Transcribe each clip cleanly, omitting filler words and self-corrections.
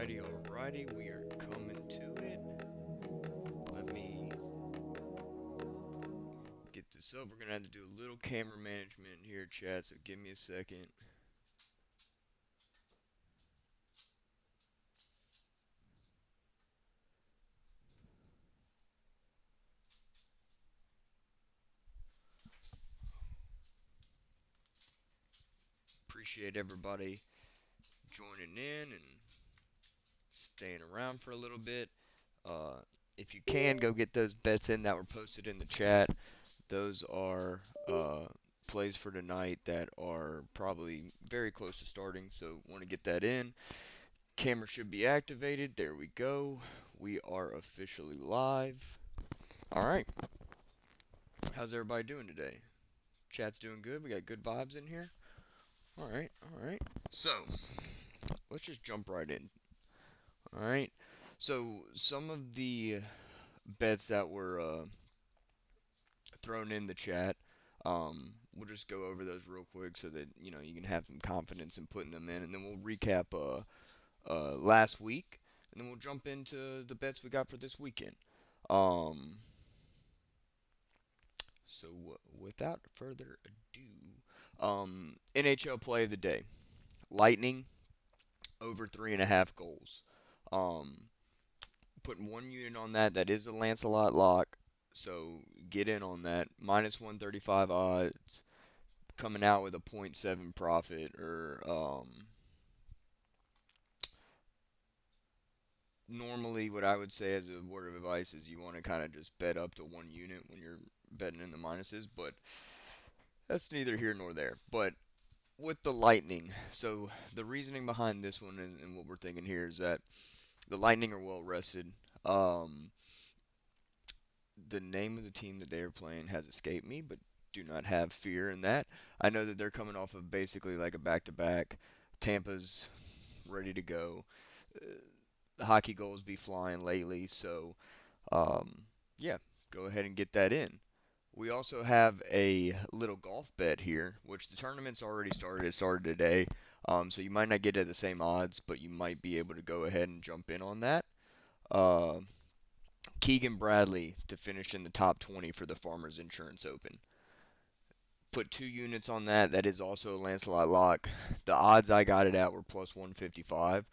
Alrighty, we are coming to it. Let me get this up. We're gonna have to do a little camera management here, chat, so give me a second. Appreciate everybody joining in and staying around for a little bit. Uh, if you can, go get those bets in that were posted in the chat. Those are plays for tonight that are probably very close to starting, so want to get that in. Camera should be activated. There we go. We are officially live. All right. How's everybody doing today? Chat's doing good. We got good vibes in here. All right. All right. So, let's just jump right in. All right. So, some of the bets that were thrown in the chat, we'll just go over those real quick so that you can have some confidence in putting them in, and then we'll recap last week, and then we'll jump into the bets we got for this weekend. Um, So without further ado, NHL play of the day: Lightning over 3.5 goals. Um, Putting one unit on that. That is a Lancelot lock. So get in on that. Minus 135 odds. Coming out with a .7 profit, or normally what I would say as a word of advice is you want to kind of just bet up to one unit when you're betting in the minuses, but that's neither here nor there. But with the Lightning, so the reasoning behind this one and what we're thinking here is that the Lightning are well rested. Um, the name of the team that they are playing has escaped me, but do not have fear in that. I know that they're coming off of basically like a back-to-back. Tampa's ready to go. The hockey goals be flying lately, so yeah, go ahead and get that in. We also have a little golf bet here, which the tournament's already started. It started today, so you might not get at the same odds, but you might be able to go ahead and jump in on that. Uh, Keegan Bradley to finish in the top 20 for the Farmers Insurance Open. Put 2 units on that. That is also a Lancelot lock. The odds I got it at were plus 155,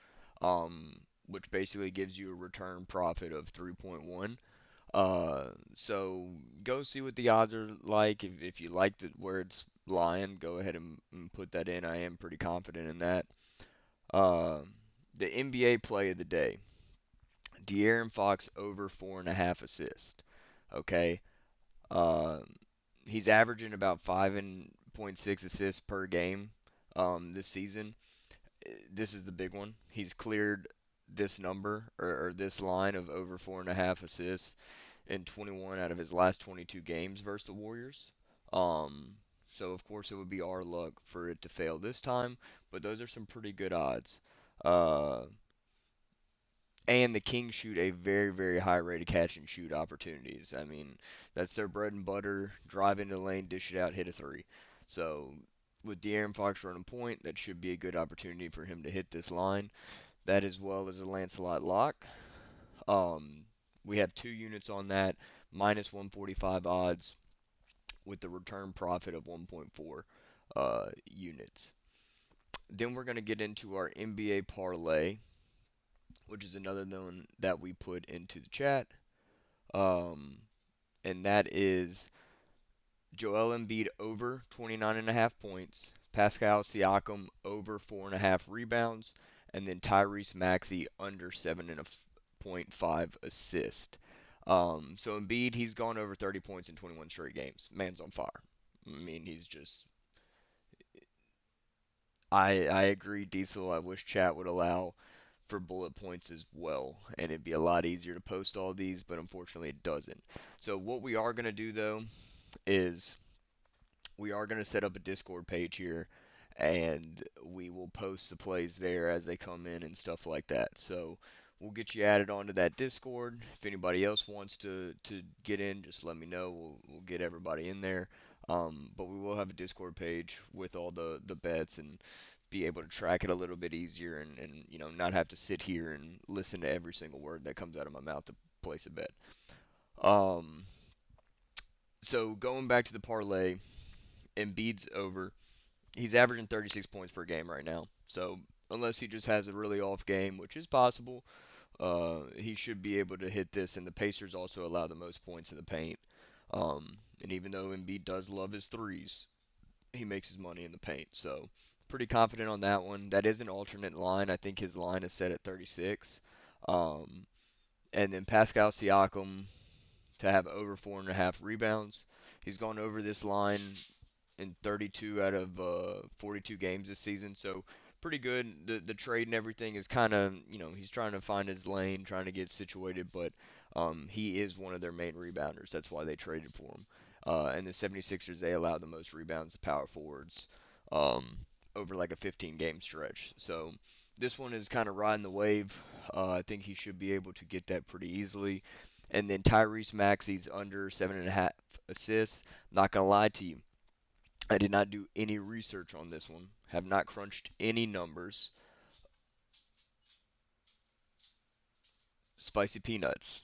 which basically gives you a return profit of 3.1. So go see what the odds are like. If you like where it's lying, go ahead and put that in. I am pretty confident in that. Uh, the NBA play of the day: De'Aaron Fox over 4.5 assists. Okay, uh, he's averaging about 5.6 assists per game this season. This is the big one. He's cleared this number, or this line of over 4.5 assists in 21 out of his last 22 games versus the Warriors. Um, so of course it would be our luck for it to fail this time, but those are some pretty good odds. Uh, and the Kings shoot a very, very high rate of catch and shoot opportunities. I mean, that's their bread and butter. Drive into the lane, dish it out, hit a three. So with De'Aaron Fox running point, that should be a good opportunity for him to hit this line. That as well as a Lancelot lock. Um, we have 2 units on that, minus 145 odds with the return profit of 1.4 units. Then we're going to get into our NBA parlay, which is another one that we put into the chat. Um, and that is Joel Embiid over 29.5 points, Pascal Siakam over 4.5 rebounds, and then Tyrese Maxey under 7.5 assists. So Embiid, he's gone over 30 points in 21 straight games. Man's on fire. I mean, he's just. I agree, Diesel. I wish chat would allow for bullet points as well, and it'd be a lot easier to post all these, but unfortunately it doesn't. So what we are gonna do though is we are gonna set up a Discord page here, and we will post the plays there as they come in and stuff like that. So we'll get you added onto that Discord. If anybody else wants to get in, just let me know. We'll get everybody in there. But we will have a Discord page with all the bets and be able to track it a little bit easier and not have to sit here and listen to every single word that comes out of my mouth to place a bet. Um, so going back to the parlay, Embiid's over. He's averaging 36 points per game right now. So unless he just has a really off game, which is possible, he should be able to hit this. And the Pacers also allow the most points in the paint. And even though Embiid does love his threes, he makes his money in the paint. So pretty confident on that one. That is an alternate line. I think his line is set at 36. Um, and then Pascal Siakam to have over 4.5 rebounds. He's gone over this line in 32 out of 42 games this season. So pretty good. The trade and everything is kind of, he's trying to find his lane, trying to get situated, but he is one of their main rebounders. That's why they traded for him. And the 76ers, they allow the most rebounds to power forwards um, over like a 15 game stretch. So this one is kind of riding the wave. I think he should be able to get that pretty easily. And then Tyrese Maxey's under 7.5 assists. Not gonna lie to you, I did not do any research on this one. Have not crunched any numbers. Spicy peanuts.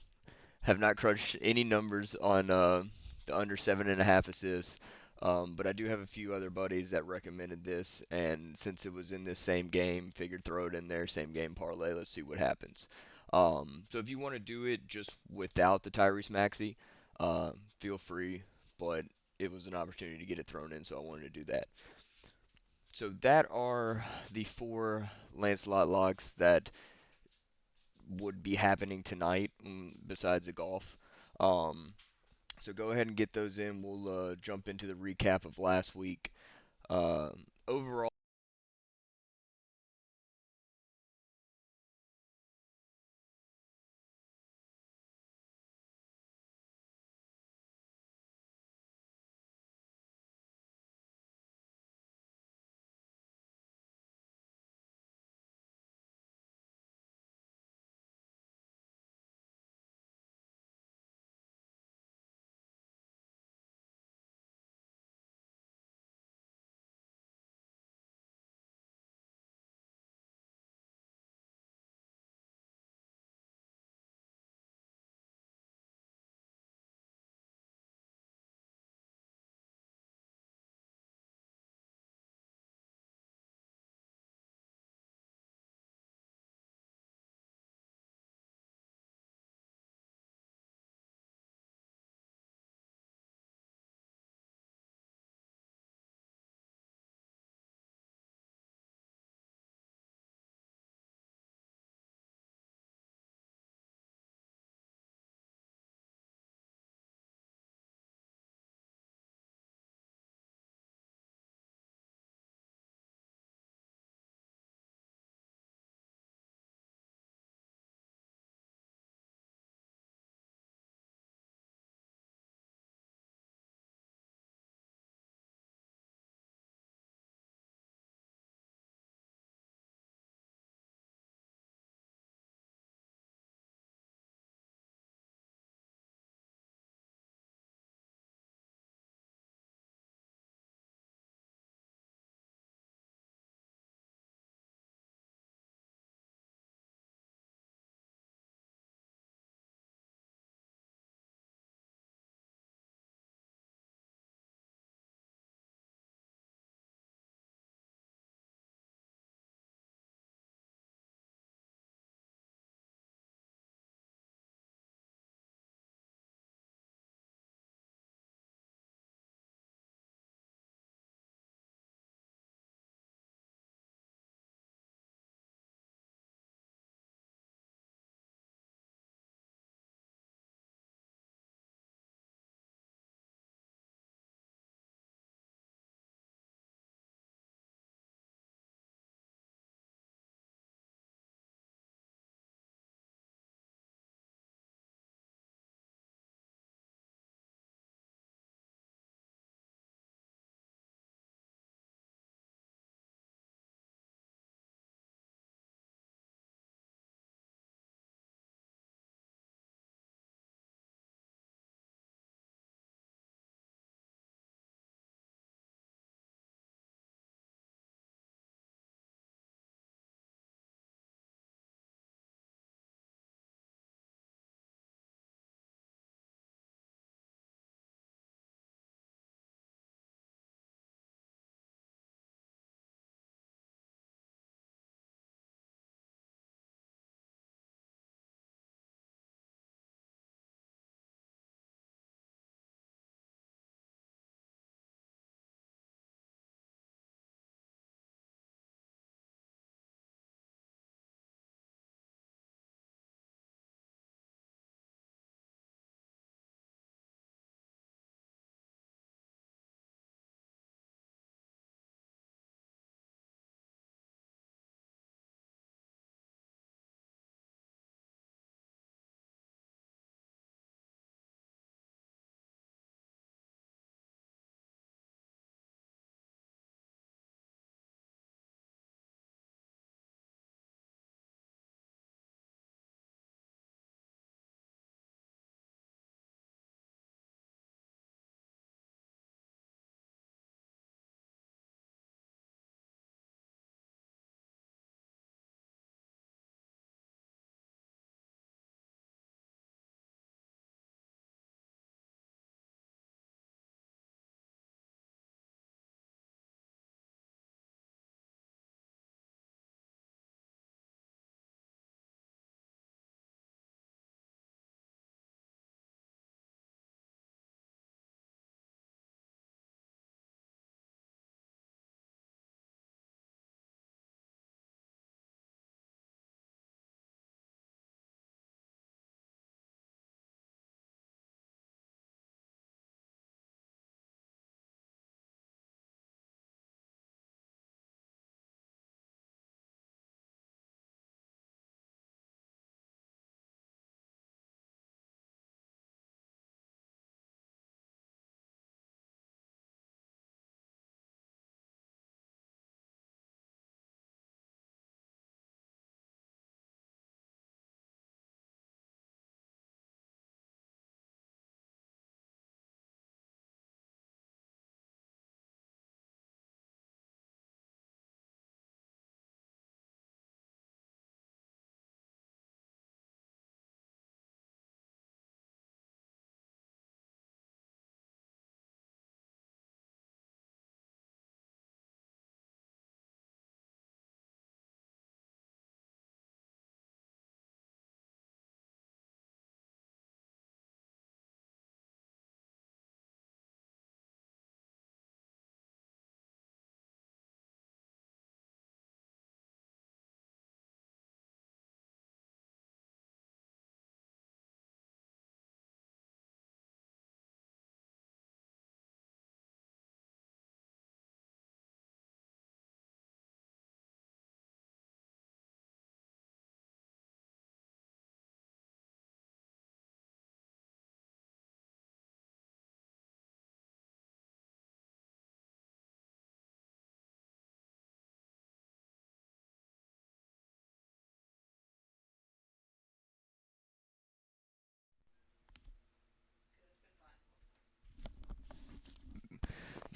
Have not crunched any numbers on the under 7.5 assists. But I do have a few other buddies that recommended this, and since it was in this same game, figured throw it in there, same game parlay. Let's see what happens. So if you want to do it just without the Tyrese Maxey, feel free. But it was an opportunity to get it thrown in, so I wanted to do that. So that are the four Lancelot locks that would be happening tonight, besides the golf. Um, so go ahead and get those in. We'll jump into the recap of last week. Overall.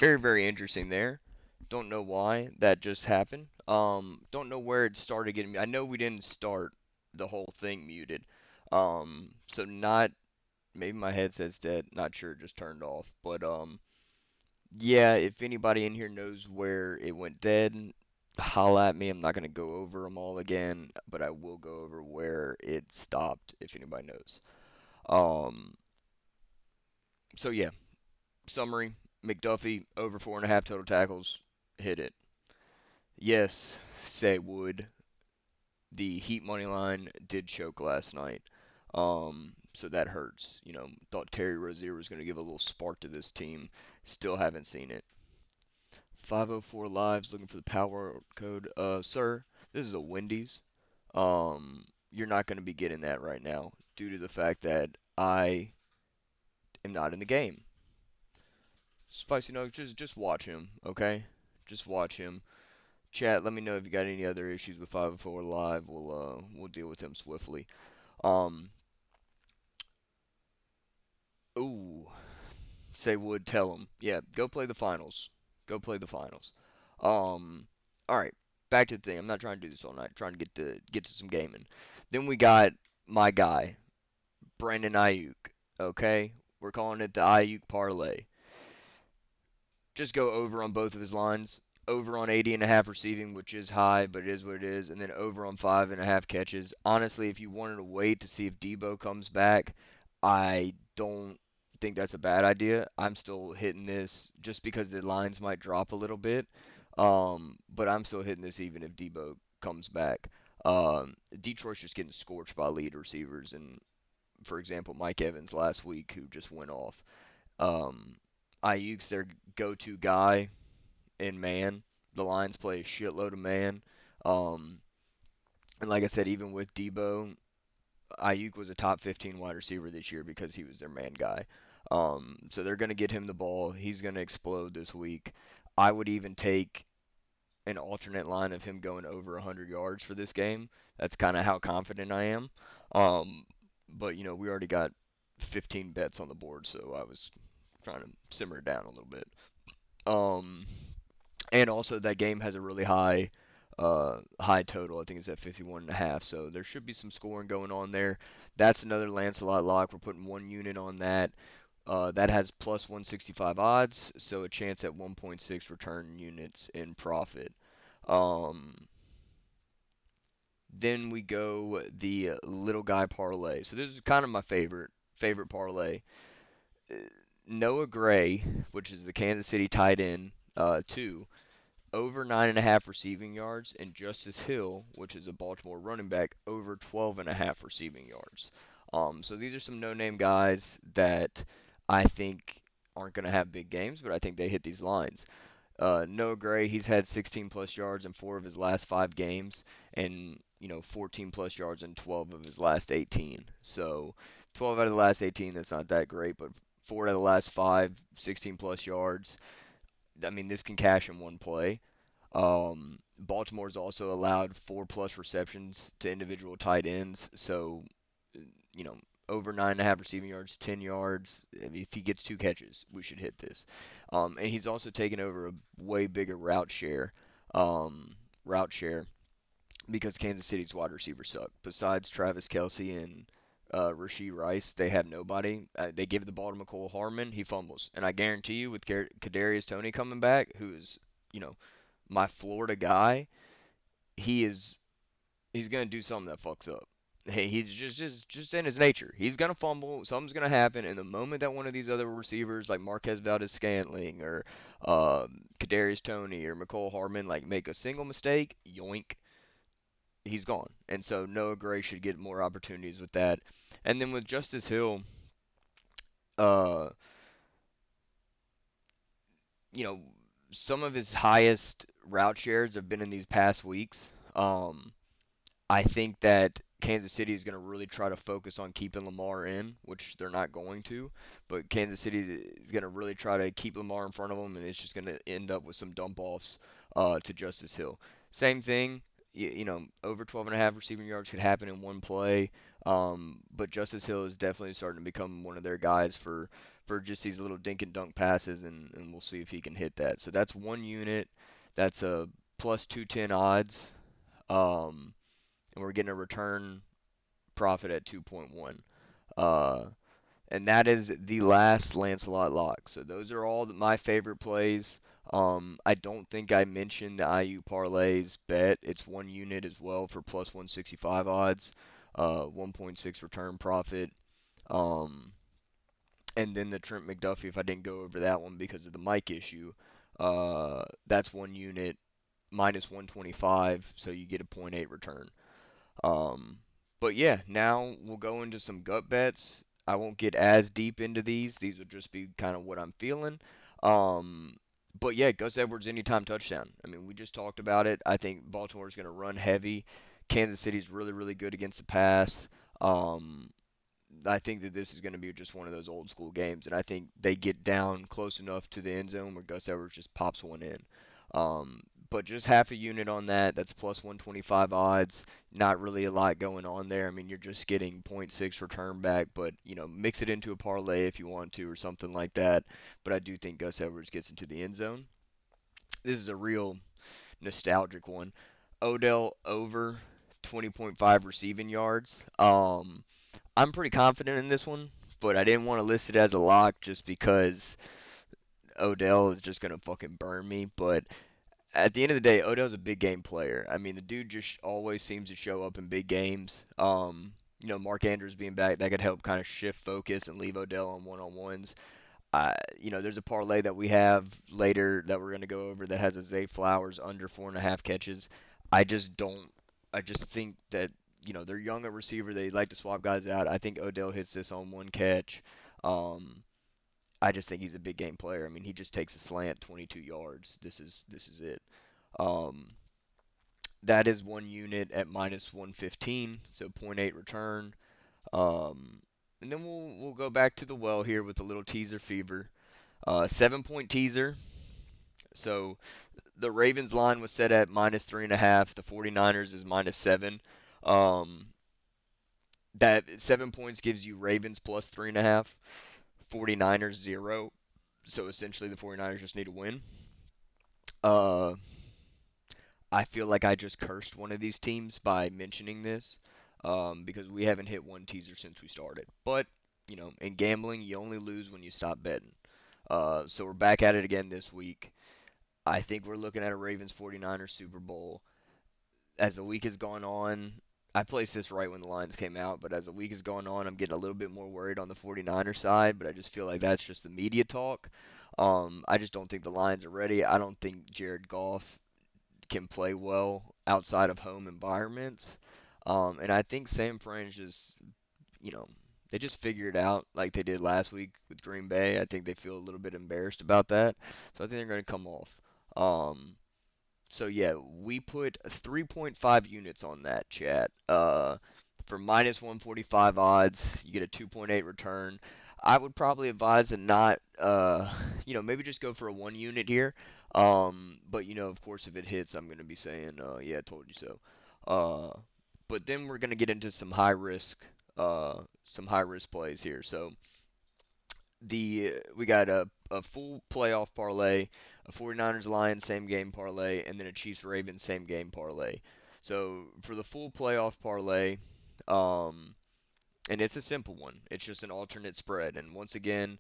Very, very interesting there. Don't know why that just happened. Don't know where it started getting. I know we didn't start the whole thing muted. So not maybe my headset's dead. Not sure. It just turned off. But yeah. If anybody in here knows where it went dead, holla at me. I'm not gonna go over them all again, but I will go over where it stopped if anybody knows. Um. So yeah. Summary: McDuffie over 4.5 total tackles. Hit it. Yes, say would. The Heat money line did choke last night. So that hurts. Thought Terry Rozier was going to give a little spark to this team. Still haven't seen it. 504 lives looking for the power code. Sir, this is a Wendy's. You're not going to be getting that right now due to the fact that I am not in the game. Spicy Nuggets, just watch him, okay? Just watch him. Chat, let me know if you got any other issues with 504 Live. We'll deal with them swiftly. Um, ooh, say would tell him. Yeah, go play the finals. Go play the finals. All right, back to the thing. I'm not trying to do this all night. I'm trying to get to some gaming. Then we got my guy, Brandon Ayuk. Okay, we're calling it the Ayuk parlay. Just go over on both of his lines. Over on 80.5 receiving, which is high, but it is what it is, and then over on 5.5 catches. Honestly, if you wanted to wait to see if Debo comes back, I don't think that's a bad idea. I'm still hitting this just because the lines might drop a little bit, but I'm still hitting this even if Debo comes back. Detroit's just getting scorched by lead receivers, and for example, Mike Evans last week, who just went off. Um, Ayuk's their go-to guy in man. The Lions play a shitload of man. Um, and like I said, even with Debo, Ayuk was a top 15 wide receiver this year because he was their man guy. So they're going to get him the ball. He's going to explode this week. I would even take an alternate line of him going over 100 yards for this game. That's kind of how confident I am. Um, but, we already got 15 bets on the board, so I was trying to simmer it down a little bit. Um, and also that game has a really high total. I think it's at 51.5. So there should be some scoring going on there. That's another Lancelot lock. We're putting one unit on that. That has plus 165 odds, so a chance at 1.6 return units in profit. Um, then we go the little guy parlay. So this is kind of my favorite parlay. Uh, Noah Gray, which is the Kansas City tight end, 2 over 9.5 receiving yards, and Justice Hill, which is a Baltimore running back, over 12.5 receiving yards. So these are some no-name guys that I think aren't going to have big games, but I think they hit these lines. Noah Gray, he's had 16 plus yards in 4 of his last 5 games, and 14 plus yards in 12 of his last 18. So 12 out of the last 18, that's not that great, but 4 out of the last 5, 16 plus yards. I mean, this can cash in one play. Baltimore's also allowed 4 plus receptions to individual tight ends, so you know over 9.5 receiving yards, 10 yards. If he gets 2 catches, we should hit this. And he's also taken over a way bigger um, route share because Kansas City's wide receivers suck. Besides Travis Kelsey and Rashee Rice, they have nobody. They give the ball to McCole Harmon, he fumbles, and I guarantee you, with Kadarius Toney coming back, who is my Florida guy, he is he's gonna do something that fucks up. Hey, he's just in his nature. He's gonna fumble. Something's gonna happen, and the moment that one of these other receivers like Marquez Valdez-Scantling or Kadarius Toney or McCole Hardman like make a single mistake, yoink, he's gone. And so Noah Gray should get more opportunities with that. And then with Justice Hill, uh, you know, some of his highest route shares have been in these past weeks. I think that Kansas City is going to really try to focus on keeping Lamar in, which they're not going to. But Kansas City is going to really try to keep Lamar in front of them, and it's just going to end up with some dump offs to Justice Hill. Same thing, over 12.5 receiving yards could happen in one play. But Justice Hill is definitely starting to become one of their guys for just these little dink and dunk passes, and we'll see if he can hit that. So that's one unit. That's a plus 210 odds. And we're getting a return profit at 2.1. Uh, and that is the last Lancelot lock. So those are all my favorite plays. I don't think I mentioned the IU parlays bet. It's one unit as well for plus 165 odds, 1.6 return profit. Um, and then the Trent McDuffie, if I didn't go over that one because of the mic issue, that's one unit minus 125, so you get a point 0.8 return. Um, but yeah, now we'll go into some gut bets. I won't get as deep into these. These will just be kind of what I'm feeling. Um, but yeah, Gus Edwards anytime touchdown. I mean, we just talked about it. I think Baltimore's going to run heavy. Kansas City's really, really good against the pass. Um, I think that this is going to be just one of those old school games, and I think they get down close enough to the end zone where Gus Edwards just pops one in. But just half a unit on that, that's plus 125 odds. Not really a lot going on there. I mean, you're just getting zero point 0.6 return back, but mix it into a parlay if you want to or something like that. But I do think Gus Edwards gets into the end zone. This is a real nostalgic one. Odell over 20.5 receiving yards. I'm pretty confident in this one, but I didn't want to list it as a lock just because Odell is just gonna fucking burn me. But at the end of the day, Odell's a big game player. I mean, the dude just always seems to show up in big games. Mark Andrews being back, that could help kind of shift focus and leave Odell on one-on-ones. There's a parlay that we have later that we're going to go over that has a Zay Flowers under 4.5 catches. I just don't. I just think that they're young at receiver. They like to swap guys out. I think Odell hits this on one catch. Um, I just think he's a big game player. I mean, he just takes a slant 22 yards. This is it. Um, that is one unit at minus 115, so zero point 0.8 return. And then we'll go back to the well here with a little teaser fever. 7 point teaser. So the Ravens line was set at minus 3.5. The 49ers is minus 7. Um, that 7 points gives you Ravens plus 3.5, 49ers 0. So essentially the 49ers just need to win. Uh, I feel like I just cursed one of these teams by mentioning this because we haven't hit one teaser since we started. But, in gambling, you only lose when you stop betting. So we're back at it again this week. I think we're looking at a Ravens 49ers Super Bowl. As the week has gone on, I placed this right when the lines came out, but as the week has gone on, I'm getting a little bit more worried on the 49ers side, but I just feel like that's just the media talk. I just don't think the Lions are ready. I don't think Jared Goff can play well outside of home environments. And I think San Fran's just, you know, they just figure it out like they did last week with Green Bay. I think they feel a little bit embarrassed about that. So I think they're going to come off. Um, so yeah, we put 3.5 units on that chat. For minus 145 odds, you get a 2.8 return. I would probably advise to not, maybe just go for a one unit here. But of course, if it hits, I'm gonna be saying, yeah, I told you so. But then we're gonna get into some high risk plays here. So we got a full playoff parlay, a 49ers Lions same game parlay, and then a Chiefs Ravens same game parlay. So for the full playoff parlay, um, and it's a simple one. It's just an alternate spread. And once again,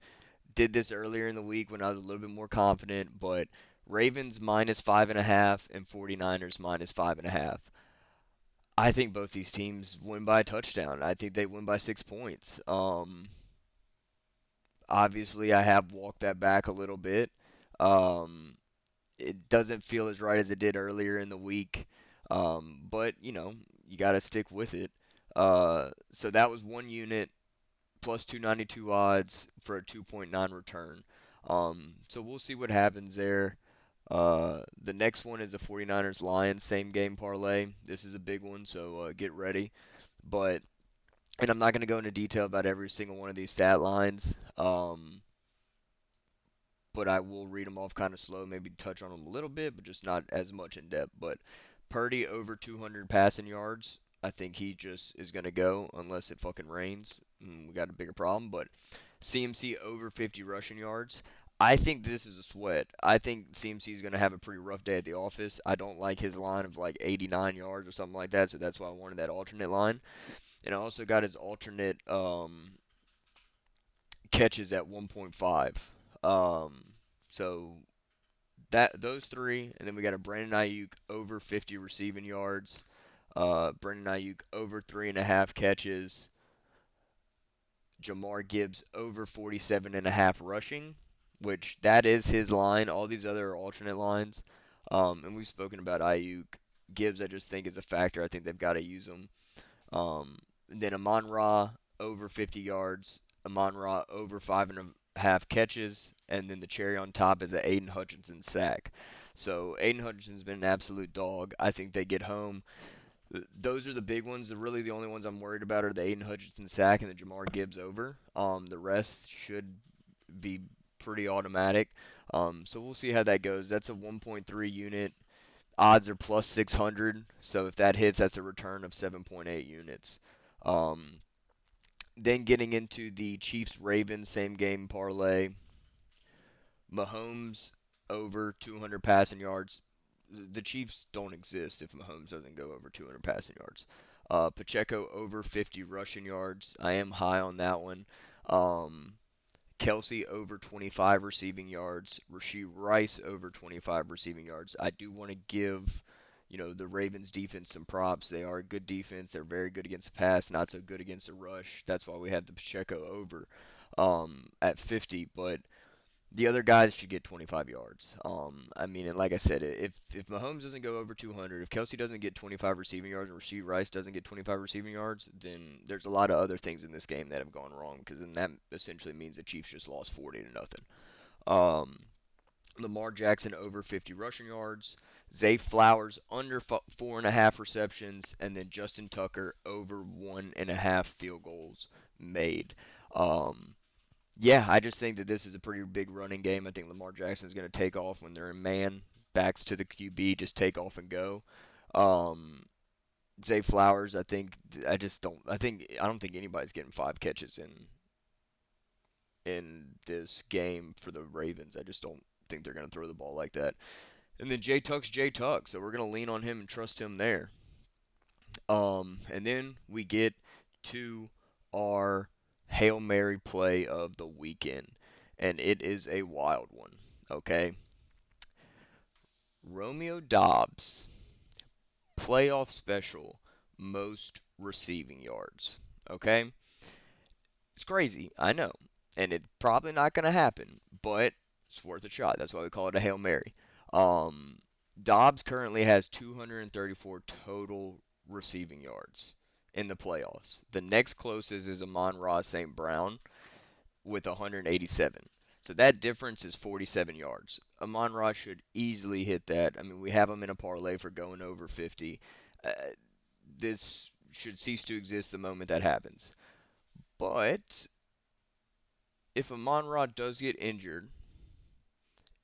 did this earlier in the week when I was a little bit more confident, but Ravens minus 5.5 and 49ers minus 5.5. I think both these teams win by a touchdown. I think they win by 6 points. Obviously, I have walked that back a little bit. Um, it doesn't feel as right as it did earlier in the week, but you got to stick with it. So that was one unit plus 292 odds for a 2.9 return. So we'll see what happens there. The next one is the 49ers Lions same game parlay. This is a big one, so get ready. But and I'm not going to go into detail about every single one of these stat lines. But I will read them off kind of slow, maybe touch on them a little bit, but just not as much in depth. But Purdy over 200 passing yards. I think he just is going to go unless it fucking rains. We got a bigger problem. But CMC over 50 rushing yards. I think this is a sweat. I think CMC is going to have a pretty rough day at the office. I don't like his line of like 89 yards or something like that, so that's why I wanted that alternate line. And I also got his alternate catches at 1.5. Um, so that those three, and then we got a Brandon Ayuk over 50 receiving yards. Brandon Ayuk over 3.5 catches. Jamar Gibbs over 47.5 rushing, which that is his line. All these other are alternate lines. And we've spoken about Ayuk. Gibbs, I just think is a factor. I think they've got to use him. Then Amon Ra over 50 yards. Amon Ra over 5.5 catches. And then the cherry on top is an Aiden Hutchinson sack. So Aiden Hutchinson's been an absolute dog. I think they get home. Those are the big ones. Really, the only ones I'm worried about are the Aiden Hutchinson sack and the Jamar Gibbs over. The rest should be pretty automatic. So we'll see how that goes. That's a 1.3 unit. Odds are plus 600. So if that hits, that's a return of 7.8 units. Um, then getting into the Chiefs Ravens same game parlay. Mahomes over 200 passing yards. The Chiefs don't exist if Mahomes doesn't go over 200 passing yards. Pacheco over 50 rushing yards. I am high on that one. Um, Kelsey over 25 receiving yards. Rasheed Rice over 25 receiving yards. I do want to give, the Ravens defense some props. They are a good defense. They're very good against the pass, not so good against the rush. That's why we had the Pacheco over at 50. But the other guys should get 25 yards. I mean, and like I said, if Mahomes doesn't go over 200, if Kelsey doesn't get 25 receiving yards, and Rasheed Rice doesn't get 25 receiving yards, then there's a lot of other things in this game that have gone wrong. Because then that essentially means the Chiefs just lost 40-0. Um, Lamar Jackson over 50 rushing yards. Zay Flowers under 4.5 receptions, and then Justin Tucker over 1.5 field goals made. Um, yeah, I just think that this is a pretty big running game. I think Lamar Jackson is going to take off when they're in man, backs to the QB, just take off and go. Um, Zay Flowers, I don't think anybody's getting 5 catches in this game for the Ravens. I just don't think they're going to throw the ball like that. And then Jay Tuck's Jay Tuck, so we're going to lean on him and trust him there. And then we get to our Hail Mary play of the weekend, and it is a wild one. Okay, Romeo Dobbs, playoff special, most receiving yards. Okay, it's crazy, I know, and it's probably not going to happen, but it's worth a shot. That's why we call it a Hail Mary. Um, Dobbs currently has 234 total receiving yards in the playoffs. The next closest is Amon-Ra St. Brown with 187. So that difference is 47 yards. Amon-Ra should easily hit that. I mean, we have him in a parlay for going over 50. Uh, this should cease to exist the moment that happens. But if Amon-Ra does get injured,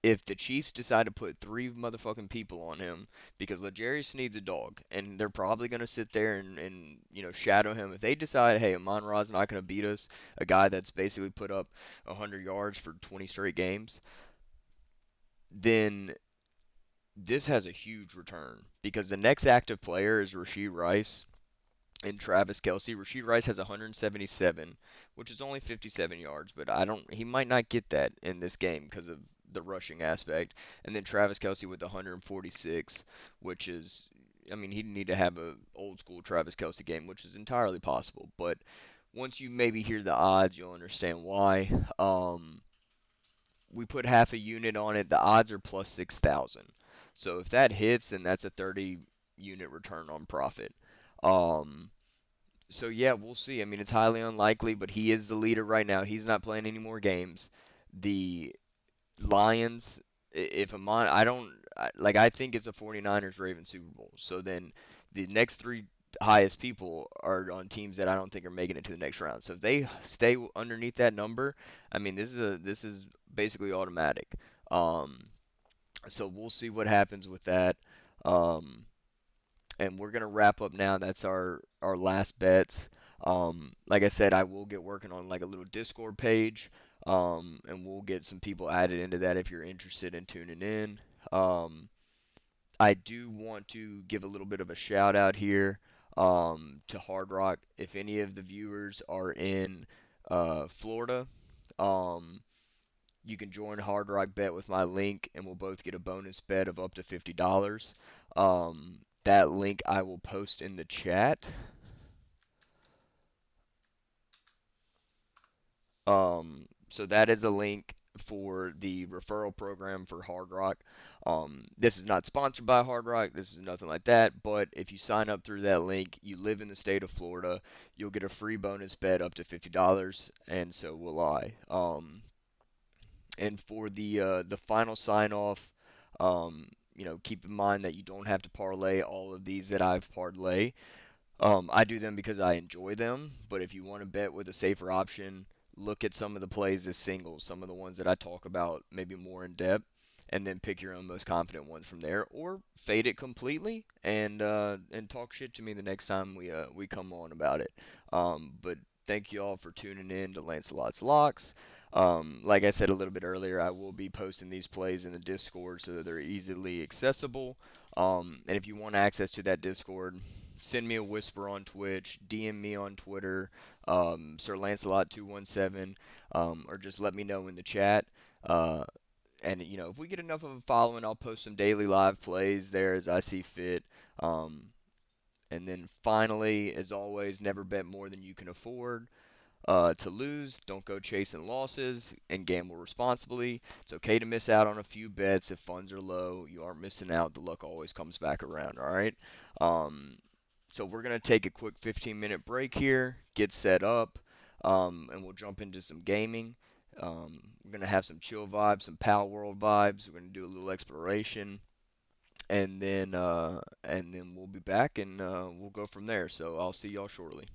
if the Chiefs decide to put three motherfucking people on him because L'Jarius needs a dog, and they're probably going to sit there and shadow him. If they decide, hey, Amon Ra's not going to beat us, a guy that's basically put up 100 yards for 20 straight games, then this has a huge return because the next active player is Rasheed Rice and Travis Kelsey. Rasheed Rice has 177, which is only 57 yards, but he might not get that in this game because of the rushing aspect. And then Travis Kelsey with 146, which is, I mean, he'd need to have a old school Travis Kelsey game, which is entirely possible. But once you maybe hear the odds, you'll understand why. We put half a unit on it. The odds are plus 6,000. So if that hits, then that's a 30 unit return on profit. Um, so yeah, we'll see. I mean, it's highly unlikely, but he is the leader right now. He's not playing any more games. The Lions, if Amon, I think it's a 49ers Ravens Super Bowl. So then the next three highest people are on teams that I don't think are making it to the next round. So if they stay underneath that number, I mean, this is basically automatic. Um, so we'll see what happens with that. Um, And we're gonna wrap up now. That's our last bets. Like I said, I will get working on like a little Discord page, and we'll get some people added into that if you're interested in tuning in. Um, I do want to give a little bit of a shout out here to Hard Rock. If any of the viewers are in Florida, um, you can join Hard Rock Bet with my link, and we'll both get a bonus bet of up to $50. That link I will post in the chat. So that is a link for the referral program for Hard Rock. This is not sponsored by Hard Rock. This is nothing like that. But if you sign up through that link, you live in the state of Florida, you'll get a free bonus bet up to $50, and so will I. And for the final sign off, keep in mind that you don't have to parlay all of these that I've parlay. I do them because I enjoy them, but if you want to bet with a safer option, look at some of the plays as singles, some of the ones that I talk about maybe more in depth, and then pick your own most confident ones from there, or fade it completely and talk shit to me the next time we come on about it. But thank you all for tuning in to Lancelot's Locks. Like I said a little bit earlier, I will be posting these plays in the Discord so that they're easily accessible. And if you want access to that Discord, send me a whisper on Twitch, DM me on Twitter, Sir Lancelot 217, or just let me know in the chat. Uh, and if we get enough of a following, I'll post some daily live plays there as I see fit. Um, and then finally, as always, never bet more than you can afford to lose. Don't go chasing losses and gamble responsibly. It's okay to miss out on a few bets if funds are low. You aren't missing out. The luck always comes back around. All right. Um, so we're gonna take a quick 15-minute break here, get set up, and we'll jump into some gaming. We're gonna have some chill vibes, some Pal World vibes. We're gonna do a little exploration, and then we'll be back and we'll go from there. So I'll see y'all shortly.